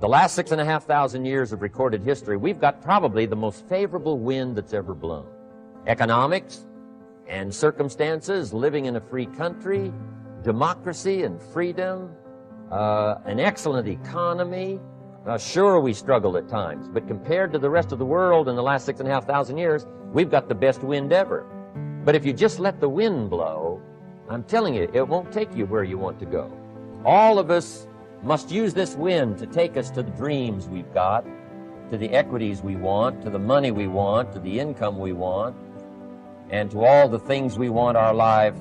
The last 6,500 years of recorded history, we've got probably the most favorable wind that's ever blown. Economics and circumstances, living in a free country, democracy and freedom, an excellent economy. Sure, we struggle at times, but compared to the rest of the world in the last 6,500 years, we've got the best wind ever. But if you just let the wind blow, I'm telling you, it won't take you where you want to go. All of us must use this wind to take us to the dreams we've got, to the equities we want, to the money we want, to the income we want, and to all the things we want our life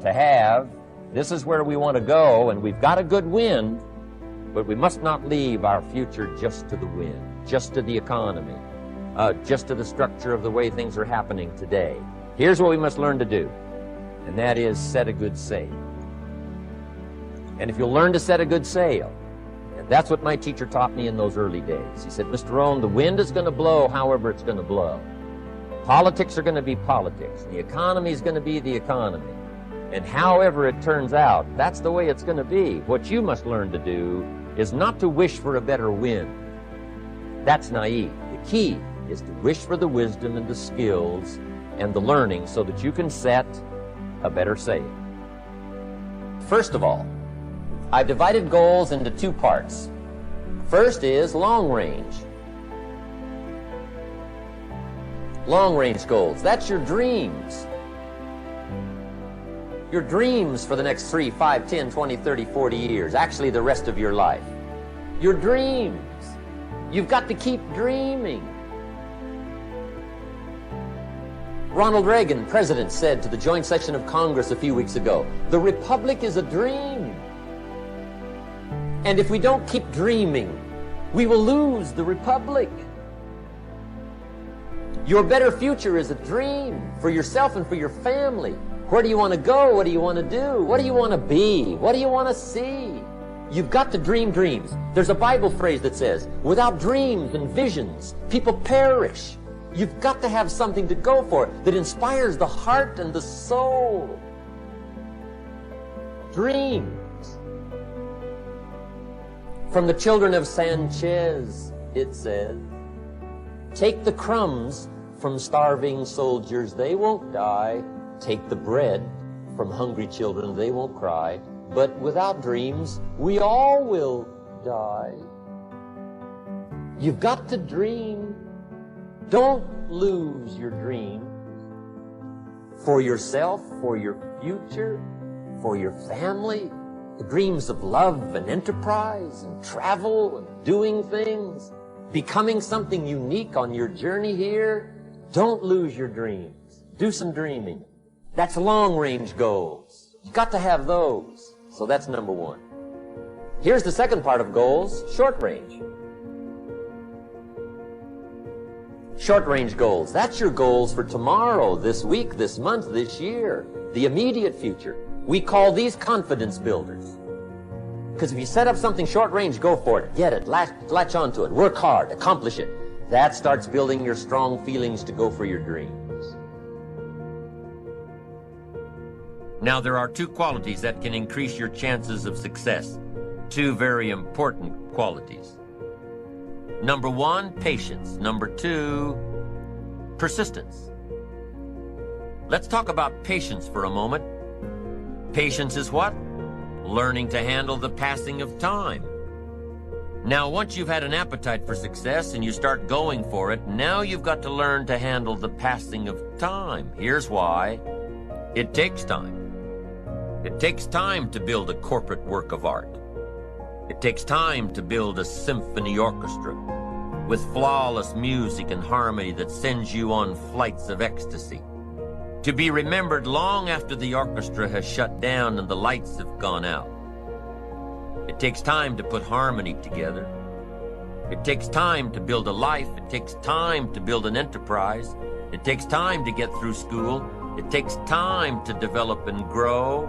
to have. This is where we want to go, and we've got a good wind, but we must not leave our future just to the wind, just to the economy, just to the structure of the way things are happening today. Here's what we must learn to do, and that is set a good sail. And if you'll learn to set a good sail, and that's what my teacher taught me in those early days. He said, Mr. Rohn, the wind is going to blow however it's going to blow. Politics are going to be politics. The economy is going to be the economy. And however it turns out, that's the way it's going to be. What you must learn to do is not to wish for a better wind. That's naive. The key is to wish for the wisdom and the skills and the learning so that you can set a better sail. First of all, I've divided goals into two parts. First is long range. Long range goals. That's your dreams. Your dreams for the next 3, 5, 10, 20, 30, 40 years. Actually, the rest of your life. Your dreams. You've got to keep dreaming. Ronald Reagan, president, said to the joint session of Congress a few weeks ago, "The Republic is a dream. And if we don't keep dreaming, we will lose the Republic." Your better future is a dream for yourself and for your family. Where do you want to go? What do you want to do? What do you want to be? What do you want to see? You've got to dream dreams. There's a Bible phrase that says, without dreams and visions, people perish. You've got to have something to go for that inspires the heart and the soul. Dreams. From the children of Sanchez, it says, take the crumbs from starving soldiers, they won't die. Take the bread from hungry children, they won't cry. But without dreams, we all will die. You've got to dream. Don't lose your dream. For yourself, for your future, for your family. The dreams of love and enterprise and travel and doing things. Becoming something unique on your journey here. Don't lose your dreams. Do some dreaming. That's long-range goals. You've got to have those. So that's number one. Here's the second part of goals, short-range. Short-range goals. That's your goals for tomorrow, this week, this month, this year, the immediate future. We call these confidence builders. Because if you set up something short-range, go for it. Get it. Latch onto it. Work hard. Accomplish it. That starts building your strong feelings to go for your dreams. Now, there are two qualities that can increase your chances of success. Two very important qualities. Number one, patience. Number two, persistence. Let's talk about patience for a moment. Patience is what? Learning to handle the passing of time. Now, once you've had an appetite for success and you start going for it, now you've got to learn to handle the passing of time. Here's why. It takes time. It takes time to build a corporate work of art. It takes time to build a symphony orchestra with flawless music and harmony that sends you on flights of ecstasy. To be remembered long after the orchestra has shut down and the lights have gone out. It takes time to put harmony together. It takes time to build a life. It takes time to build an enterprise. It takes time to get through school. It takes time to develop and grow.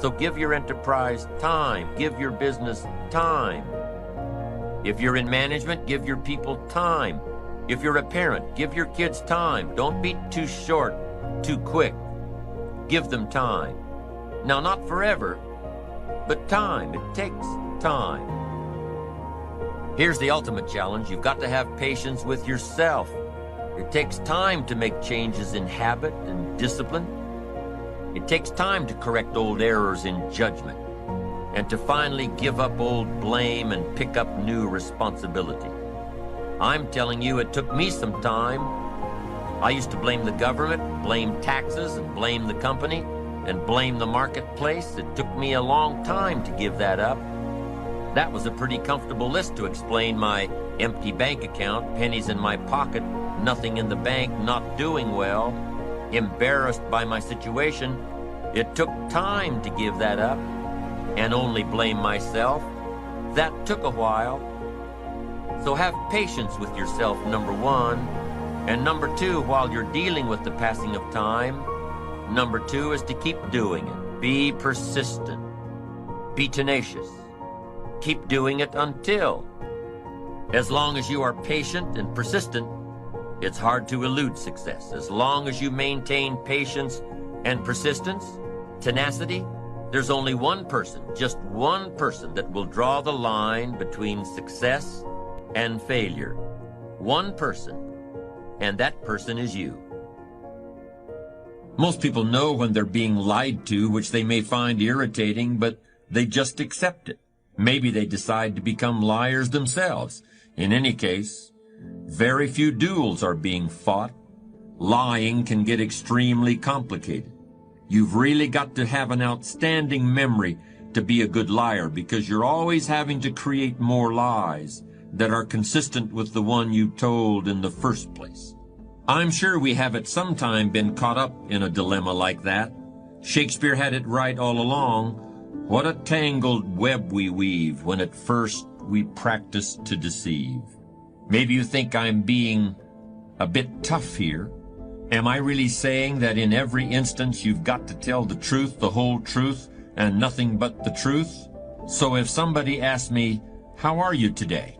So give your enterprise time. Give your business time. If you're in management, give your people time. If you're a parent, give your kids time. Don't be too short, too quick. Give them time. Now, not forever, but time. It takes time. Here's the ultimate challenge. You've got to have patience with yourself. It takes time to make changes in habit and discipline. It takes time to correct old errors in judgment and to finally give up old blame and pick up new responsibility. I'm telling you, it took me some time. I used to blame the government, blame taxes, and blame the company, and blame the marketplace. It took me a long time to give that up. That was a pretty comfortable list to explain my empty bank account, pennies in my pocket, nothing in the bank, not doing well, embarrassed by my situation. It took time to give that up and only blame myself. That took a while. So have patience with yourself, number one. And number two, while you're dealing with the passing of time, number two is to keep doing it. Be persistent. Be tenacious. Keep doing it until. As long as you are patient and persistent, it's hard to elude success. As long as you maintain patience and persistence, tenacity, there's only one person, just one person, that will draw the line between success and failure. One person, and that person is you. Most people know when they're being lied to, which they may find irritating, but they just accept it. Maybe they decide to become liars themselves. In any case, very few duels are being fought. Lying can get extremely complicated. You've really got to have an outstanding memory to be a good liar, because you're always having to create more lies that are consistent with the one you told in the first place. I'm sure we have at some time been caught up in a dilemma like that. Shakespeare had it right all along. What a tangled web we weave when at first we practice to deceive. Maybe you think I'm being a bit tough here. Am I really saying that in every instance you've got to tell the truth, the whole truth, and nothing but the truth? So if somebody asks me, "How are you today?"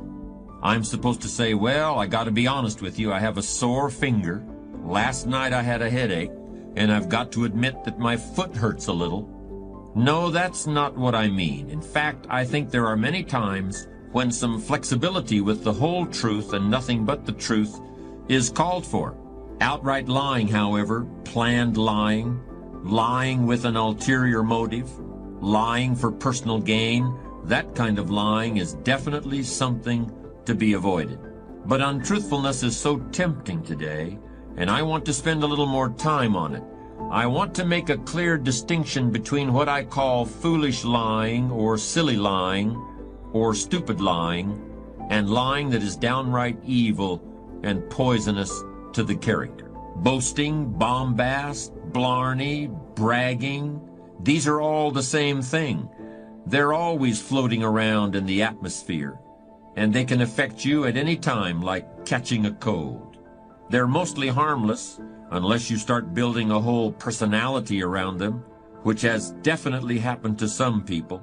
I'm supposed to say, "Well, I got to be honest with you. I have a sore finger. Last night I had a headache, and I've got to admit that my foot hurts a little." No, that's not what I mean. In fact, I think there are many times when some flexibility with the whole truth and nothing but the truth is called for. Outright lying, however, planned lying, lying with an ulterior motive, lying for personal gain, that kind of lying is definitely something to be avoided. But untruthfulness is so tempting today, and I want to spend a little more time on it. I want to make a clear distinction between what I call foolish lying or silly lying or stupid lying and lying that is downright evil and poisonous to the character. Boasting, bombast, blarney, bragging, these are all the same thing. They're always floating around in the atmosphere, and they can affect you at any time like catching a cold. They're mostly harmless unless you start building a whole personality around them, which has definitely happened to some people.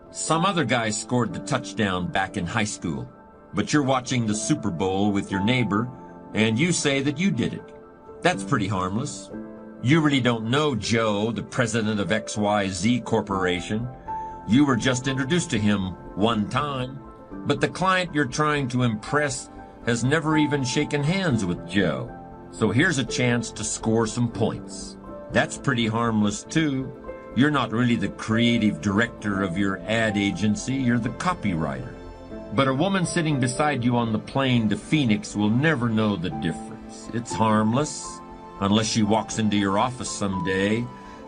Some other guy scored the touchdown back in high school, but you're watching the Super Bowl with your neighbor, and you say that you did it. That's pretty harmless. You really don't know Joe, the president of XYZ Corporation. You were just introduced to him one time, but the client you're trying to impress has never even shaken hands with Joe. So here's a chance to score some points. That's pretty harmless too. You're not really the creative director of your ad agency, you're the copywriter. But a woman sitting beside you on the plane to Phoenix will never know the difference. It's harmless, unless she walks into your office someday,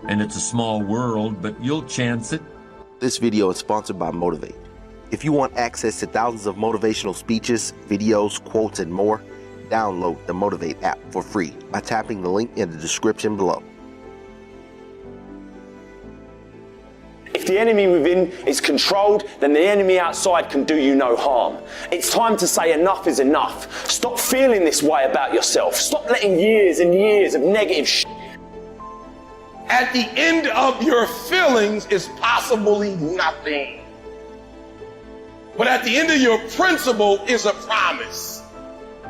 and it's a small world, but you'll chance it. This video is sponsored by Motivate. If you want access to thousands of motivational speeches, videos, quotes, and more, download the Motivate app for free by tapping the link in the description below. If the enemy within is controlled, then the enemy outside can do you no harm. It's time to say enough is enough. Stop feeling this way about yourself. Stop letting years and years of negative shit. At the end of your feelings is possibly nothing. But at the end of your principle is a promise.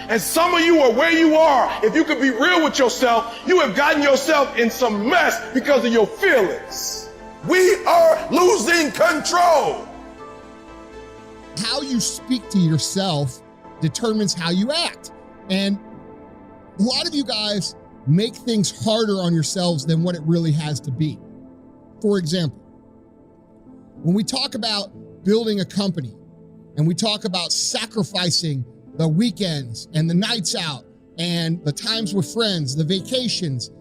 And some of you are where you are. If you could be real with yourself, you have gotten yourself in some mess because of your feelings. We are losing control. How how you speak to yourself determines how you act. And a lot of you guys make things harder on yourselves than what it really has to be. For example, when we talk about building a company and we talk about sacrificing the weekends and the nights out and the times with friends, the vacations.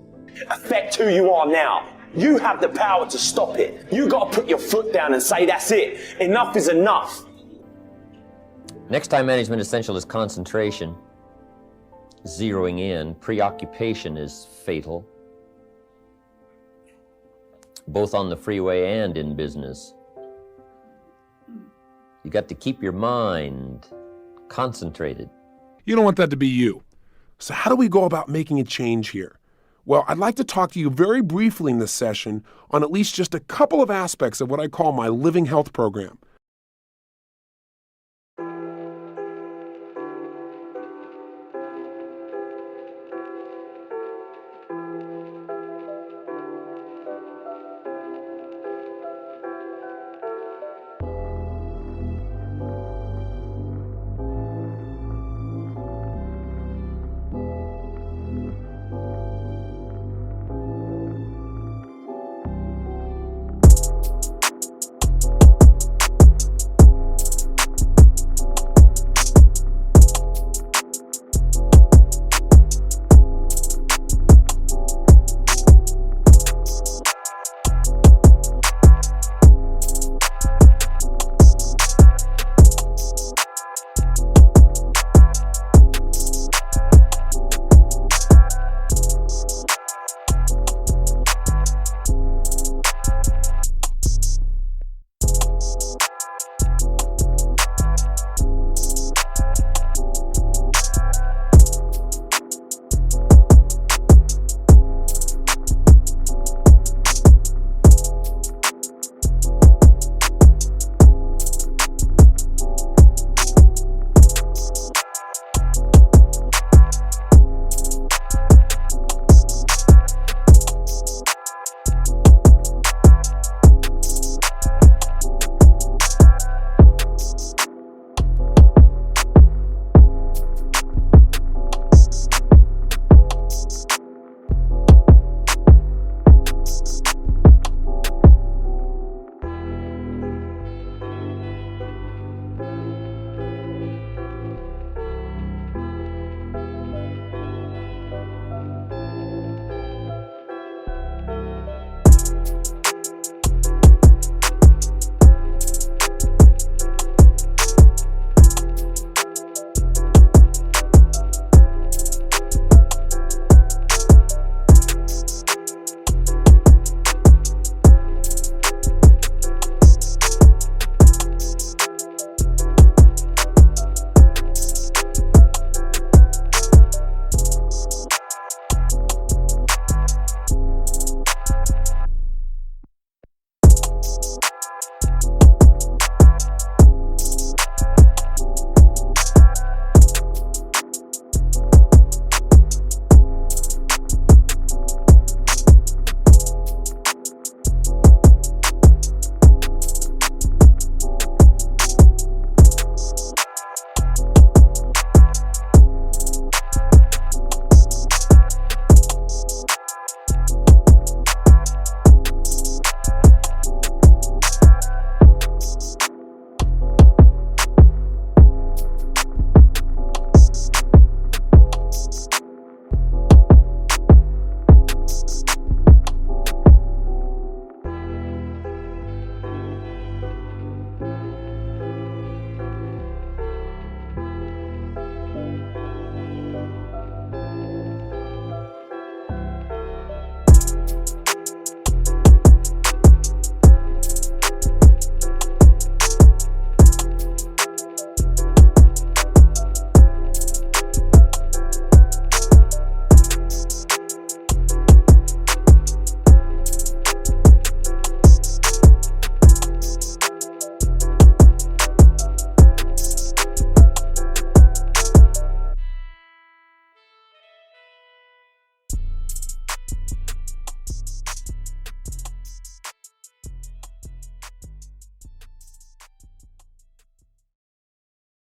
Affect who you are now. You have the power to stop it. You got to put your foot down and say, that's it. Enough is enough. Next time management essential is concentration, zeroing in. Preoccupation is fatal, both on the freeway and in business. You got to keep your mind concentrated. You don't want that to be you. So how do we go about making a change here? Well, I'd like to talk to you very briefly in this session on at least just a couple of aspects of what I call my Living Health program.